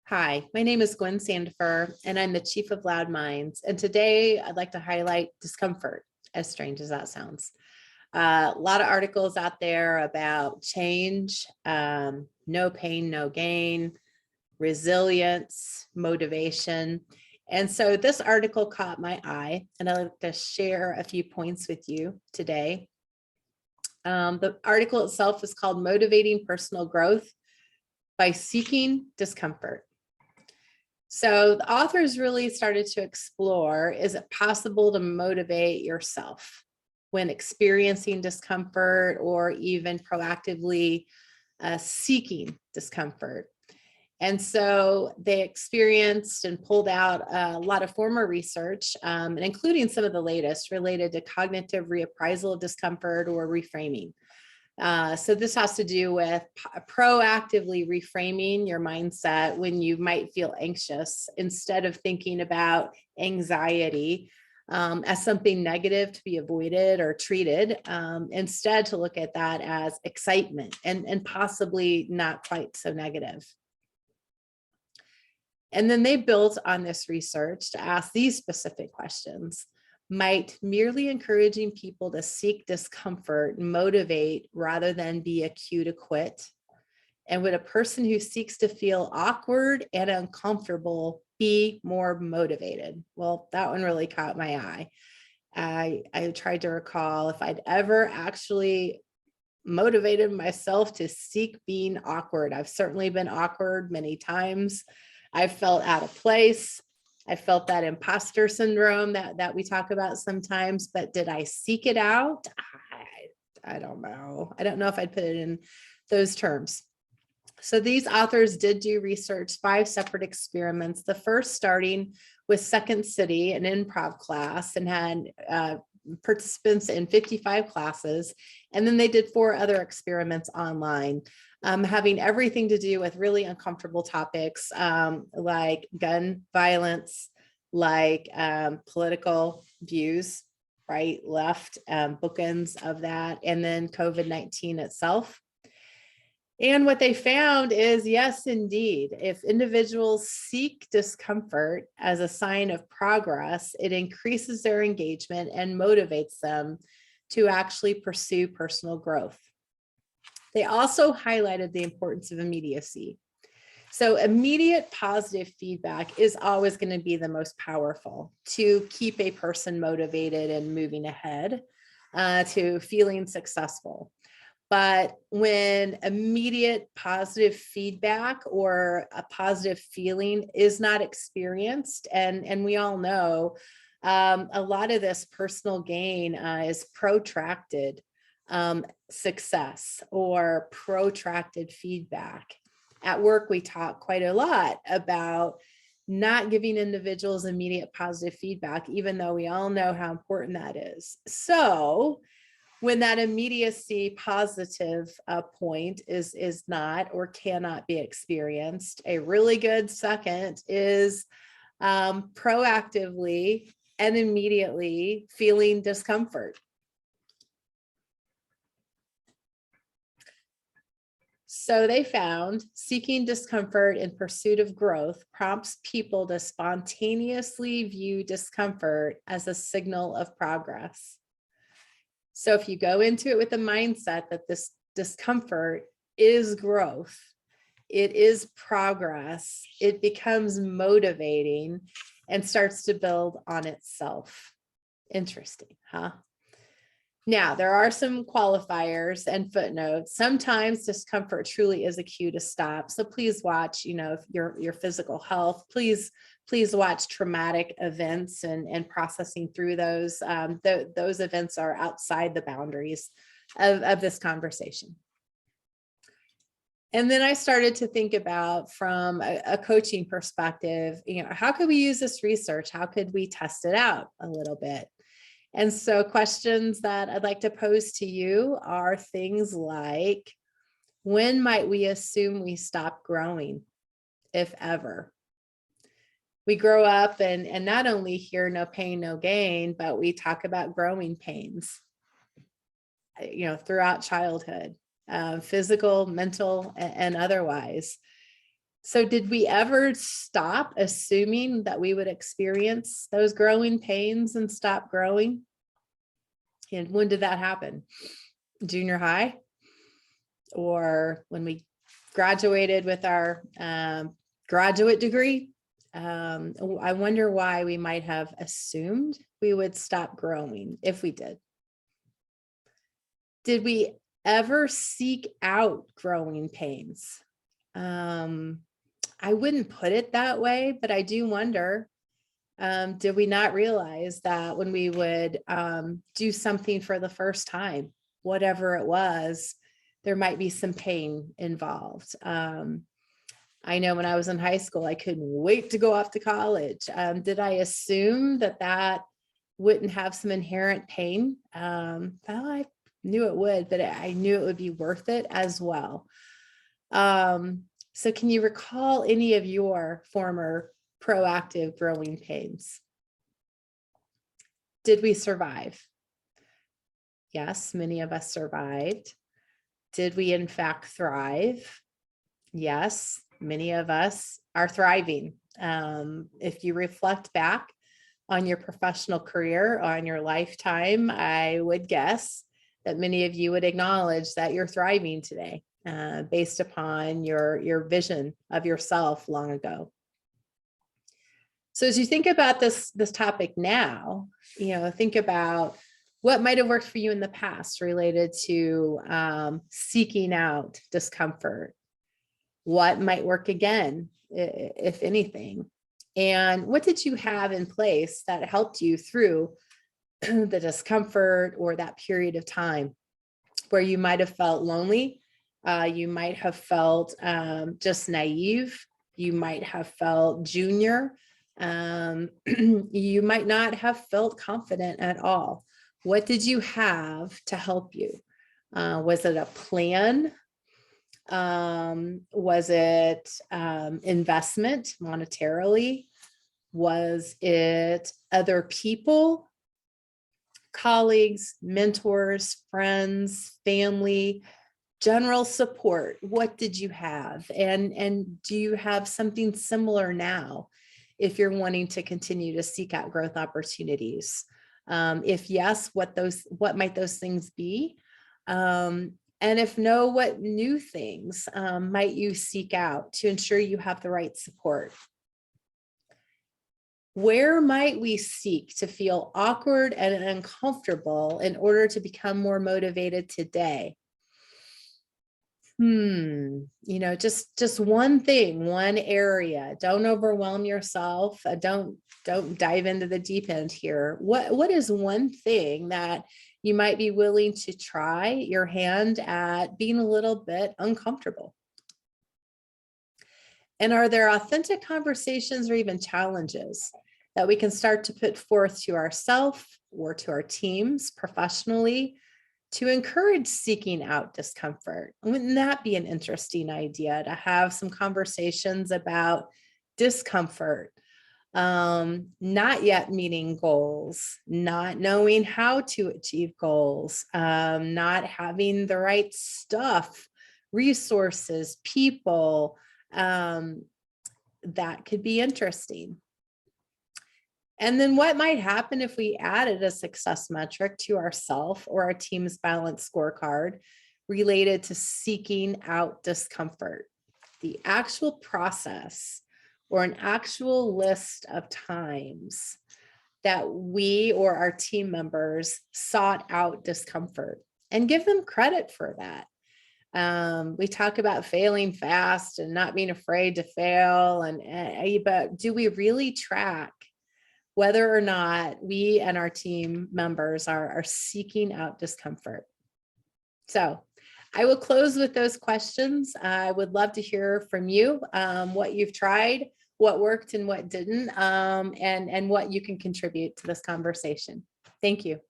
Hi, my name is Gwen Sandifer, and I'm the Chief of Loud Minds. And today I'd like to highlight discomfort, as strange as that sounds. A lot of articles out there about change, no pain, no gain, resilience, motivation. And so this article caught my eye, and I'd like to share a few points with you today. The article itself is called Motivating Personal Growth by Seeking Discomfort. So the authors really started to explore, is it possible to motivate yourself when experiencing discomfort or even proactively seeking discomfort? And so they experienced and pulled out a lot of former research, and including some of the latest related to cognitive reappraisal of discomfort or reframing. So this has to do with proactively reframing your mindset when you might feel anxious, instead of thinking about anxiety as something negative to be avoided or treated. Instead, to look at that as excitement and possibly not quite so negative. And then they built on this research to ask these specific questions. Might merely encouraging people to seek discomfort motivate rather than be a cue to quit? And would a person who seeks to feel awkward and uncomfortable be more motivated? Well, that one really caught my eye. I tried to recall if I'd ever actually motivated myself to seek being awkward. I've certainly been awkward many times. I've felt out of place. I felt that imposter syndrome that we talk about sometimes, but did I seek it out? I don't know. I don't know if I'd put it in those terms. So these authors did do research, 5 separate experiments. The first starting with Second City, an improv class, and had participants in 55 classes. And then they did 4 other experiments online, having everything to do with really uncomfortable topics, like gun violence, like political views, right, left, bookends of that, and then COVID-19 itself. And what they found is, yes, indeed, if individuals seek discomfort as a sign of progress, it increases their engagement and motivates them to actually pursue personal growth. They also highlighted the importance of immediacy. So immediate positive feedback is always going to be the most powerful to keep a person motivated and moving ahead to feeling successful. But when immediate positive feedback or a positive feeling is not experienced, and we all know a lot of this personal gain is protracted success or protracted feedback. At work, we talk quite a lot about not giving individuals immediate positive feedback, even though we all know how important that is. So when that immediacy positive point is not or cannot be experienced, a really good second is proactively and immediately feeling discomfort. So they found seeking discomfort in pursuit of growth prompts people to spontaneously view discomfort as a signal of progress. So if you go into it with the mindset that this discomfort is growth, it is progress, it becomes motivating and starts to build on itself. Interesting, huh? Now, there are some qualifiers and footnotes. Sometimes discomfort truly is a cue to stop. So please watch, your physical health. Please watch traumatic events and processing through those. Those events are outside the boundaries of this conversation. And then I started to think about, from a coaching perspective, how could we use this research? How could we test it out a little bit? And so questions that I'd like to pose to you are things like, when might we assume we stop growing, if ever? We grow up and not only hear no pain, no gain, but we talk about growing pains, throughout childhood, physical, mental, and otherwise. So did we ever stop assuming that we would experience those growing pains and stop growing? And when did that happen? Junior high? Or when we graduated with our graduate degree? I wonder why we might have assumed we would stop growing if we did. Did we ever seek out growing pains? I wouldn't put it that way, but I do wonder, did we not realize that when we would do something for the first time, whatever it was, there might be some pain involved? I know when I was in high school, I couldn't wait to go off to college. Did I assume that that wouldn't have some inherent pain? Well, I knew it would, but I knew it would be worth it as well. So can you recall any of your former proactive growing pains? Did we survive? Yes, many of us survived. Did we in fact thrive? Yes, many of us are thriving. If you reflect back on your professional career, on your lifetime, I would guess that many of you would acknowledge that you're thriving today, based upon your vision of yourself long ago. So as you think about this topic now, think about what might have worked for you in the past related to seeking out discomfort. What might work again, if anything? And what did you have in place that helped you through the discomfort or that period of time where you might have felt lonely? You might have felt just naive. You might have felt junior. You might not have felt confident at all. What did you have to help you? Was it a plan? Was it investment monetarily? Was it other people, colleagues, mentors, friends, family, general support? What did you have? And do you have something similar now if you're wanting to continue to seek out growth opportunities? If yes, what might those things be? And if no, what new things might you seek out to ensure you have the right support? Where might we seek to feel awkward and uncomfortable in order to become more motivated today? Just one thing, one area. Don't overwhelm yourself. Don't dive into the deep end here. What is one thing that you might be willing to try your hand at being a little bit uncomfortable? And are there authentic conversations or even challenges that we can start to put forth to ourselves or to our teams professionally to encourage seeking out discomfort? Wouldn't that be an interesting idea to have some conversations about discomfort? Not yet meeting goals, not knowing how to achieve goals, not having the right stuff, resources, people. That could be interesting. And then what might happen if we added a success metric to ourself or our team's balance scorecard related to seeking out discomfort? The actual process or an actual list of times that we or our team members sought out discomfort, and give them credit for that. We talk about failing fast and not being afraid to fail, but do we really track whether or not we and our team members are seeking out discomfort? So I will close with those questions. I would love to hear from you, what you've tried, what worked and what didn't, and what you can contribute to this conversation. Thank you.